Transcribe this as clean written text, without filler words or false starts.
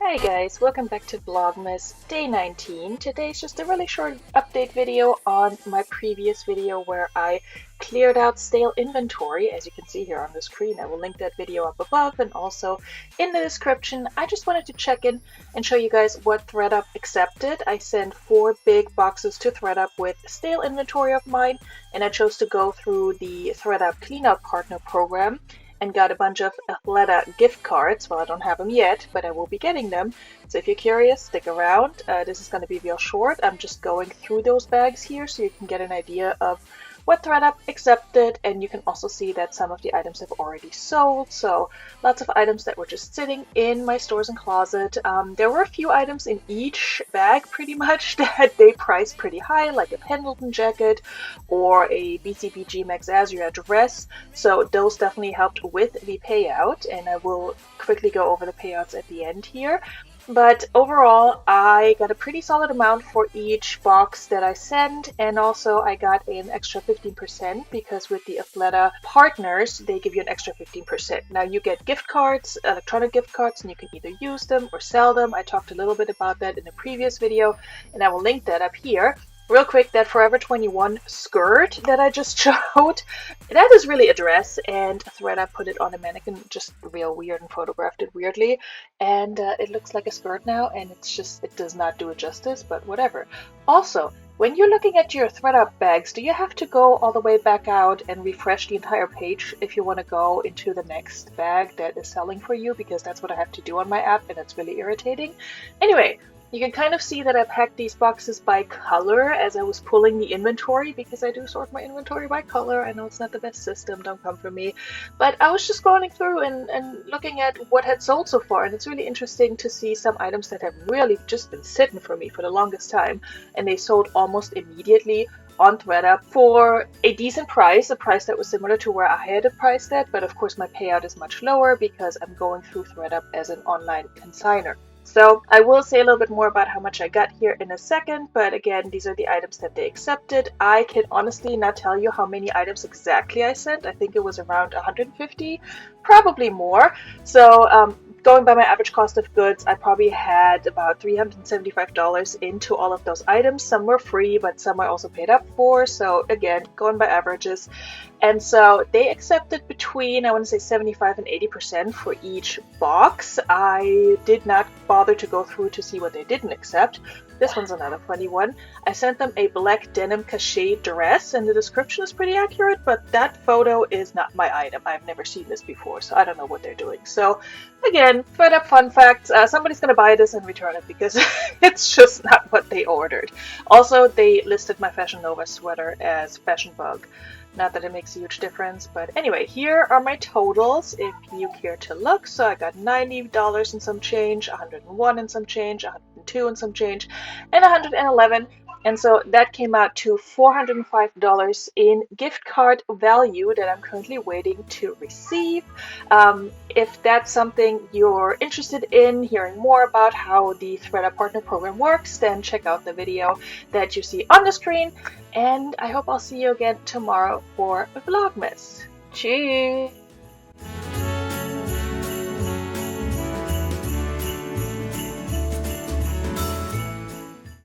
Hi guys, welcome back to Vlogmas Day 19. Today's just a really short update video on my previous video where I cleared out stale inventory. As you can see here on the screen, I will link that video up above and also in the description. I just wanted to check in and show you guys what Thredup accepted. I sent 4 big boxes to Thredup with stale inventory of mine, and I chose to go through the Thredup Cleanout Partner Program and got a bunch of Athleta gift cards. Well, I don't have them yet, but I will be getting them. So if you're curious, stick around. This is going to be real short. I'm just going through those bags here so you can get an idea of what Thredup accepted, and you can also see that some of the items have already sold. So lots of items that were just sitting in my stores and closet. There were a few items in each bag pretty much that they priced pretty high, like a Pendleton jacket or a BCBG Max Azure dress. So those definitely helped with the payout, and I will quickly go over the payouts at the end here. But overall, I got a pretty solid amount for each box that I sent, and also I got an extra 15% because with the Athleta partners, they give you an extra 15%. Now you get gift cards, electronic gift cards, and you can either use them or sell them. I talked a little bit about that in a previous video, and I will link that up here. Real quick, that Forever 21 skirt that I just showed, that is really a dress, and Thredup put it on a mannequin just real weird and photographed it weirdly, and it looks like a skirt now, and it does not do it justice, but whatever. Also, when you're looking at your Thredup bags, do you have to go all the way back out and refresh the entire page if you want to go into the next bag that is selling for you? Because that's what I have to do on my app, and it's really irritating. Anyway, you can kind of see that I packed these boxes by color as I was pulling the inventory, because I do sort my inventory by color. I know it's not the best system, don't come for me. But I was just going through and looking at what had sold so far, and it's really interesting to see some items that have really just been sitting for me for the longest time, and they sold almost immediately on Thredup for a decent price, a price that was similar to where I had it priced at, but of course my payout is much lower because I'm going through Thredup as an online consignor. So I will say a little bit more about how much I got here in a second, but again, these are the items that they accepted. I can honestly not tell you how many items exactly I sent. I think it was around 150, probably more. So going by my average cost of goods, I probably had about $375 into all of those items. Some were free, but some I also paid up for. So again, going by averages. And so they accepted between, I want to say 75 and 80% for each box. I did not bother to go through to see what they didn't accept. This one's another funny one. I sent them a black denim cachet dress, and the description is pretty accurate, but that photo is not my item. I've never seen this before, so I don't know what they're doing. So again, Thredup fun fact, somebody's going to buy this and return it because it's just not what they ordered. Also, they listed my Fashion Nova sweater as Fashion Bug. Not that it makes a huge difference, but anyway, here are my totals if you care to look. So I got $90 and some change, 101 and some change, 102 and some change, and 111. And so that came out to $405 in gift card value that I'm currently waiting to receive. If that's something you're interested in hearing more about how the Thredup Partner Program works, then check out the video that you see on the screen. And I hope I'll see you again tomorrow for Vlogmas. Cheers!